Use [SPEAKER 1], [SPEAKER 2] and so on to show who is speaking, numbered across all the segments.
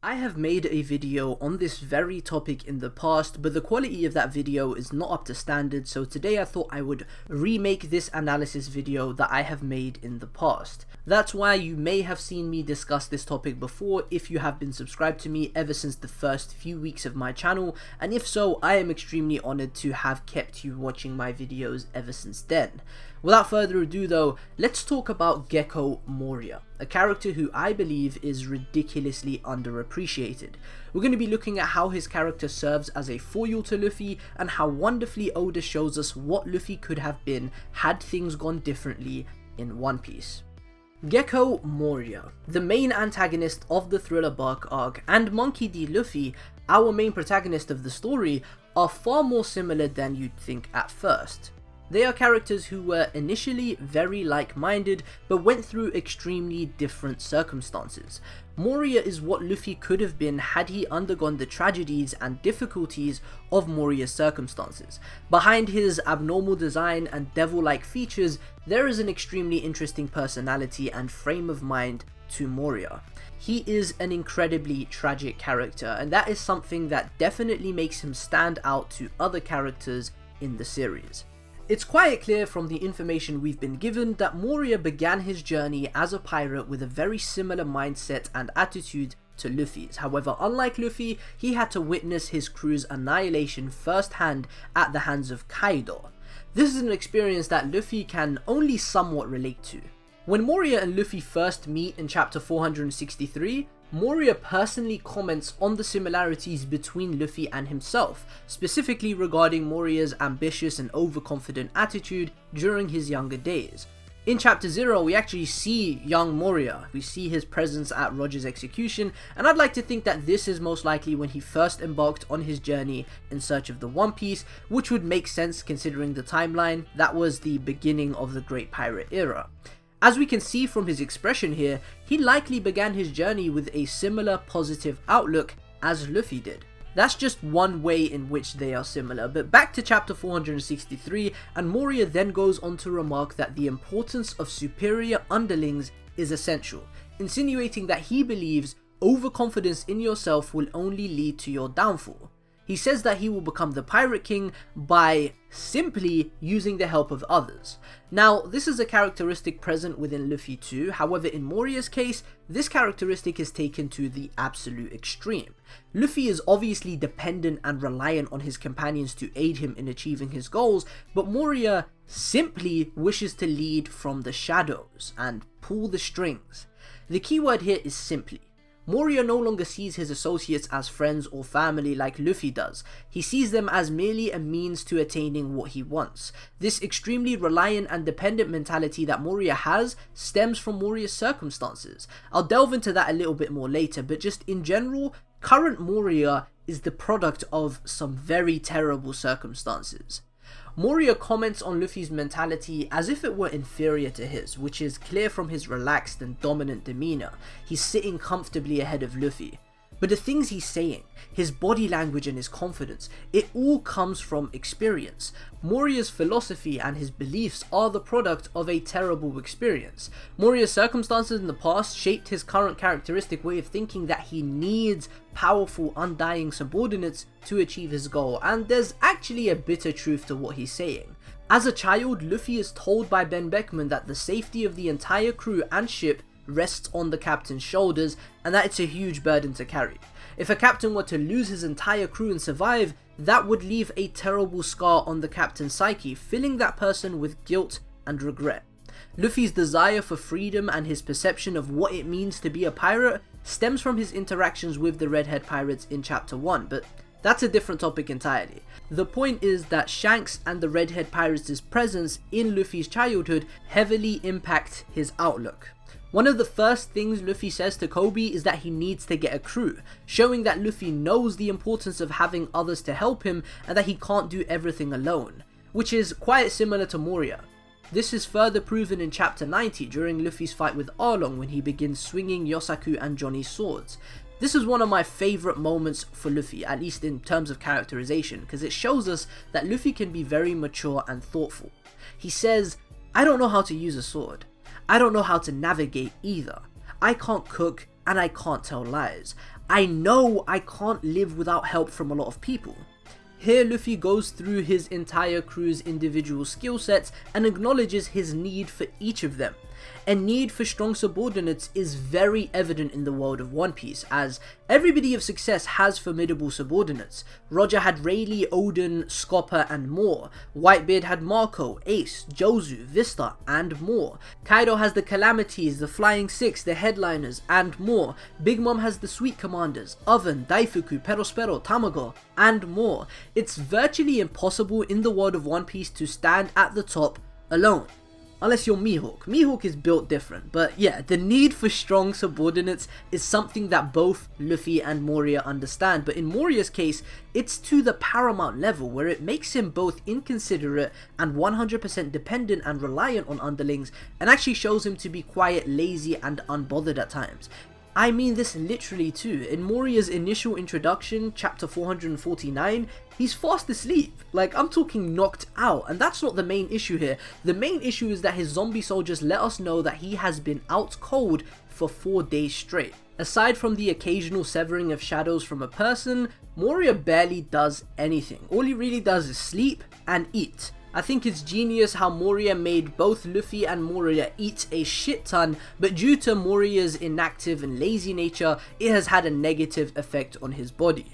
[SPEAKER 1] I have made a video on this very topic in the past, but the quality of that video is not up to standard, so today I thought I would remake this analysis video that I have made in the past. That's why you may have seen me discuss this topic before if you have been subscribed to me ever since the first few weeks of my channel, and if so, I am extremely honoured to have kept you watching my videos ever since then. Without further ado though, let's talk about Gecko Moria, a character who I believe is ridiculously underappreciated. We're going to be looking at how his character serves as a foil to Luffy, and how wonderfully Oda shows us what Luffy could have been had things gone differently in One Piece. Gecko Moria, the main antagonist of the Thriller Bark arc, and Monkey D. Luffy, our main protagonist of the story, are far more similar than you'd think at first. They are characters who were initially very like-minded, but went through extremely different circumstances. Moria is what Luffy could have been had he undergone the tragedies and difficulties of Moria's circumstances. Behind his abnormal design and devil-like features, there is an extremely interesting personality and frame of mind to Moria. He is an incredibly tragic character, and that is something that definitely makes him stand out to other characters in the series. It's quite clear from the information we've been given that Moria began his journey as a pirate with a very similar mindset and attitude to Luffy's. However, unlike Luffy, he had to witness his crew's annihilation firsthand at the hands of Kaido. This is an experience that Luffy can only somewhat relate to. When Moria and Luffy first meet in chapter 463, Moria personally comments on the similarities between Luffy and himself, specifically regarding Moria's ambitious and overconfident attitude during his younger days. In chapter 0, we actually see young Moria. We see his presence at Roger's execution, and I'd like to think that this is most likely when he first embarked on his journey in search of the One Piece, which would make sense considering the timeline. That was the beginning of the Great Pirate era. As we can see from his expression here, he likely began his journey with a similar positive outlook as Luffy did. That's just one way in which they are similar, but back to chapter 463, and Moria then goes on to remark that the importance of superior underlings is essential, insinuating that he believes overconfidence in yourself will only lead to your downfall. He says that he will become the Pirate King by simply using the help of others. Now, this is a characteristic present within Luffy too, however in Moria's case, this characteristic is taken to the absolute extreme. Luffy is obviously dependent and reliant on his companions to aid him in achieving his goals, but Moria simply wishes to lead from the shadows and pull the strings. The key word here is simply. Moria no longer sees his associates as friends or family like Luffy does. He sees them as merely a means to attaining what he wants. This extremely reliant and dependent mentality that Moria has stems from Moria's circumstances. I'll delve into that a little bit more later, but just in general, current Moria is the product of some very terrible circumstances. Moria comments on Luffy's mentality as if it were inferior to his, which is clear from his relaxed and dominant demeanor. He's sitting comfortably ahead of Luffy. But the things he's saying, his body language and his confidence, it all comes from experience. Moria's philosophy and his beliefs are the product of a terrible experience. Moria's circumstances in the past shaped his current characteristic way of thinking that he needs powerful, undying subordinates to achieve his goal, and there's actually a bitter truth to what he's saying. As a child, Luffy is told by Ben Beckman that the safety of the entire crew and ship rests on the captain's shoulders, and that it's a huge burden to carry. If a captain were to lose his entire crew and survive, that would leave a terrible scar on the captain's psyche, filling that person with guilt and regret. Luffy's desire for freedom and his perception of what it means to be a pirate stems from his interactions with the Redhead pirates in chapter 1, but that's a different topic entirely. The point is that Shanks and the Redhead pirates' presence in Luffy's childhood heavily impact his outlook. One of the first things Luffy says to Kobe is that he needs to get a crew, showing that Luffy knows the importance of having others to help him and that he can't do everything alone, which is quite similar to Moria. This is further proven in chapter 90 during Luffy's fight with Arlong when he begins swinging Yosaku and Johnny's swords. This is one of my favourite moments for Luffy, at least in terms of characterization, because it shows us that Luffy can be very mature and thoughtful. He says, "I don't know how to use a sword. I don't know how to navigate either. I can't cook and I can't tell lies. I know I can't live without help from a lot of people. Here Luffy goes through his entire crew's individual skill sets and acknowledges his need for each of them. A need for strong subordinates is very evident in the world of One Piece, as everybody of success has formidable subordinates. Roger had Rayleigh, Oden, Scopper and more. Whitebeard had Marco, Ace, Jozu, Vista and more. Kaido has the Calamities, the Flying Six, the Headliners and more. Big Mom has the Sweet Commanders, Oven, Daifuku, Perospero, Tamago and more. It's virtually impossible in the world of One Piece to stand at the top alone. Unless you're Mihawk. Mihawk is built different, but yeah, the need for strong subordinates is something that both Luffy and Moria understand, but in Moria's case, it's to the paramount level where it makes him both inconsiderate and 100% dependent and reliant on underlings, and actually shows him to be quite lazy and unbothered at times. I mean this literally too. In Moria's initial introduction, chapter 449, he's fast asleep. Like, I'm talking knocked out, and that's not the main issue here. The main issue is that his zombie soldiers let us know that he has been out cold for 4 days straight. Aside from the occasional severing of shadows from a person, Moria barely does anything. All he really does is sleep and eat. I think it's genius how Moria made both Luffy and Moria eat a shit ton, but due to Moria's inactive and lazy nature, it has had a negative effect on his body.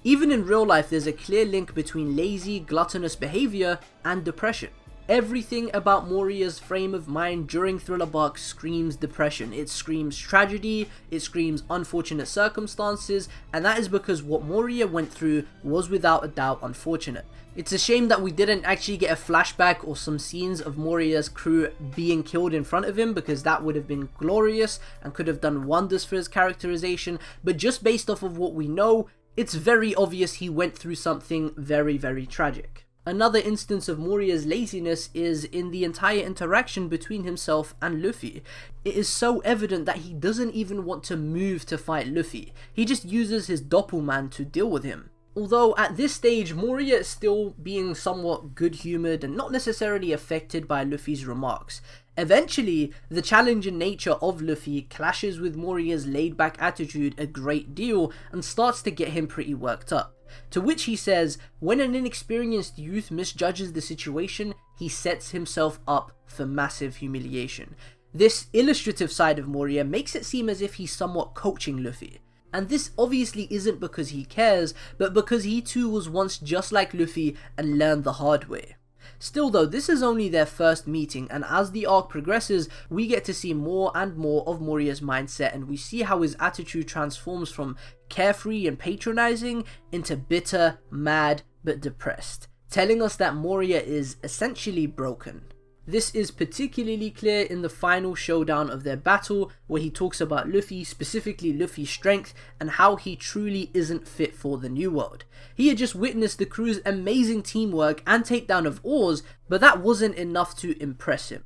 [SPEAKER 1] Even in real life, there's a clear link between lazy, gluttonous behavior and depression. Everything about Moria's frame of mind during Thriller Bark screams depression. It screams tragedy, it screams unfortunate circumstances, and that is because what Moria went through was without a doubt unfortunate. It's a shame that we didn't actually get a flashback or some scenes of Moria's crew being killed in front of him, because that would have been glorious and could have done wonders for his characterization, but just based off of what we know, it's very obvious he went through something very, very tragic. Another instance of Moria's laziness is in the entire interaction between himself and Luffy. It is so evident that he doesn't even want to move to fight Luffy. He just uses his doppelman to deal with him. Although at this stage, Moria is still being somewhat good-humoured and not necessarily affected by Luffy's remarks. Eventually, the challenging nature of Luffy clashes with Moria's laid-back attitude a great deal and starts to get him pretty worked up. To which he says, when an inexperienced youth misjudges the situation, he sets himself up for massive humiliation. This illustrative side of Moria makes it seem as if he's somewhat coaching Luffy. And this obviously isn't because he cares, but because he too was once just like Luffy and learned the hard way. Still though, this is only their first meeting, and as the arc progresses, we get to see more and more of Moria's mindset, and we see how his attitude transforms from carefree and patronizing into bitter, mad, but depressed, telling us that Moria is essentially broken. This is particularly clear in the final showdown of their battle, where he talks about Luffy, specifically Luffy's strength, and how he truly isn't fit for the New World. He had just witnessed the crew's amazing teamwork and takedown of Oars, but that wasn't enough to impress him.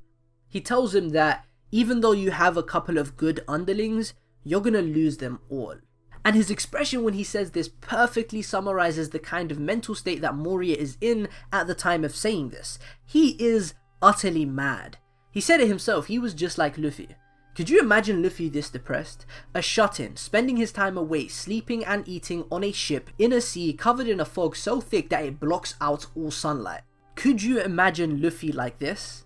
[SPEAKER 1] He tells him that even though you have a couple of good underlings, you're gonna lose them all. And his expression when he says this perfectly summarizes the kind of mental state that Moria is in at the time of saying this. He is utterly mad. He said it himself, he was just like Luffy. Could you imagine Luffy this depressed? A shut-in, spending his time away, sleeping and eating on a ship in a sea covered in a fog so thick that it blocks out all sunlight. Could you imagine Luffy like this?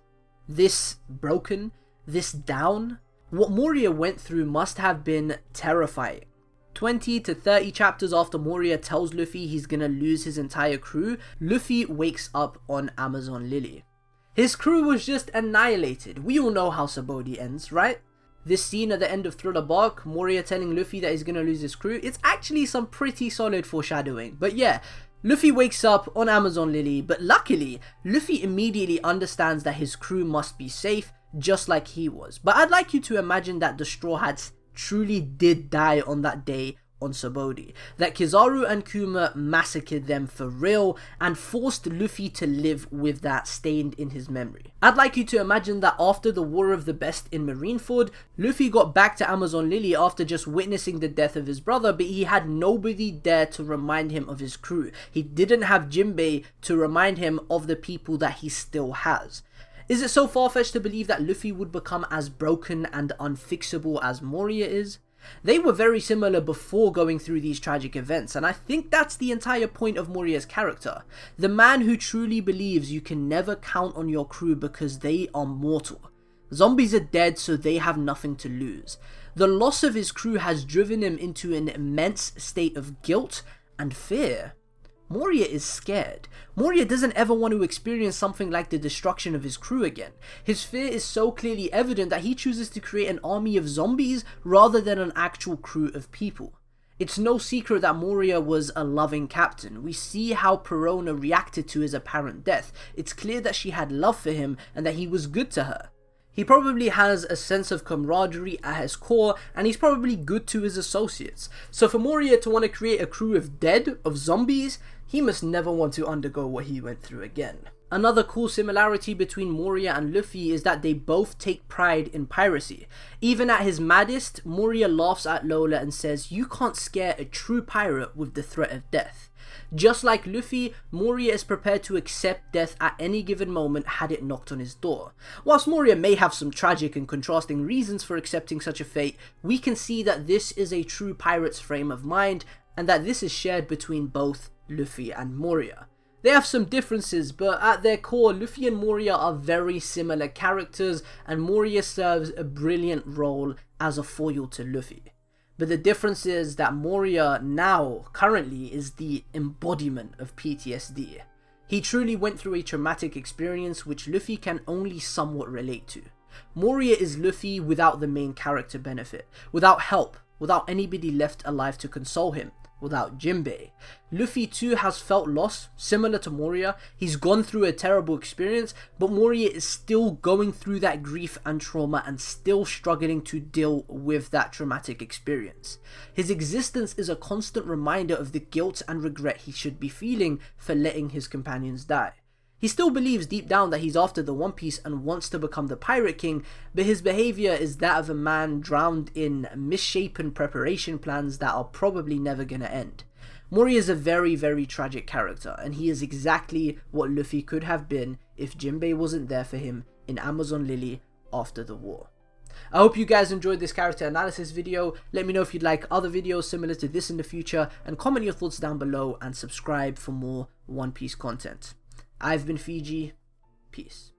[SPEAKER 1] This broken? This down? What Moria went through must have been terrifying. 20 to 30 chapters after Moria tells Luffy he's gonna lose his entire crew, Luffy wakes up on Amazon Lily. His crew was just annihilated. We all know how Sabaody ends, right? This scene at the end of Thriller Bark, Moria telling Luffy that he's gonna lose his crew, it's actually some pretty solid foreshadowing. But yeah, Luffy wakes up on Amazon Lily, but luckily, Luffy immediately understands that his crew must be safe, just like he was. But I'd like you to imagine that the Straw Hats truly did die on that day on Sabaody, that Kizaru and Kuma massacred them for real and forced Luffy to live with that stained in his memory. I'd like you to imagine that after the War of the Best in Marineford, Luffy got back to Amazon Lily after just witnessing the death of his brother, but he had nobody there to remind him of his crew. He didn't have Jinbei to remind him of the people that he still has. Is it so far-fetched to believe that Luffy would become as broken and unfixable as Moria is? They were very similar before going through these tragic events, and I think that's the entire point of Moria's character. The man who truly believes you can never count on your crew because they are mortal. Zombies are dead, so they have nothing to lose. The loss of his crew has driven him into an immense state of guilt and fear. Moria is scared. Moria doesn't ever want to experience something like the destruction of his crew again. His fear is so clearly evident that he chooses to create an army of zombies rather than an actual crew of people. It's no secret that Moria was a loving captain. We see how Perona reacted to his apparent death. It's clear that she had love for him and that he was good to her. He probably has a sense of camaraderie at his core, and he's probably good to his associates. So for Moria to want to create a crew of zombies, he must never want to undergo what he went through again. Another cool similarity between Moria and Luffy is that they both take pride in piracy. Even at his maddest, Moria laughs at Lola and says, "You can't scare a true pirate with the threat of death." Just like Luffy, Moria is prepared to accept death at any given moment had it knocked on his door. Whilst Moria may have some tragic and contrasting reasons for accepting such a fate, we can see that this is a true pirate's frame of mind, and that this is shared between both Luffy and Moria. They have some differences, but at their core, Luffy and Moria are very similar characters, and Moria serves a brilliant role as a foil to Luffy. But the difference is that Moria now, currently, is the embodiment of PTSD. He truly went through a traumatic experience which Luffy can only somewhat relate to. Moria is Luffy without the main character benefit, without help, without anybody left alive to console him, without Jinbei. Luffy too has felt loss, similar to Moria. He's gone through a terrible experience, but Moria is still going through that grief and trauma and still struggling to deal with that traumatic experience. His existence is a constant reminder of the guilt and regret he should be feeling for letting his companions die. He still believes deep down that he's after the One Piece and wants to become the Pirate King, but his behaviour is that of a man drowned in misshapen preparation plans that are probably never gonna end. Moria is a very, very tragic character, and he is exactly what Luffy could have been if Jinbei wasn't there for him in Amazon Lily after the war. I hope you guys enjoyed this character analysis video. Let me know if you'd like other videos similar to this in the future, and comment your thoughts down below and subscribe for more One Piece content. I've been Fiji. Peace.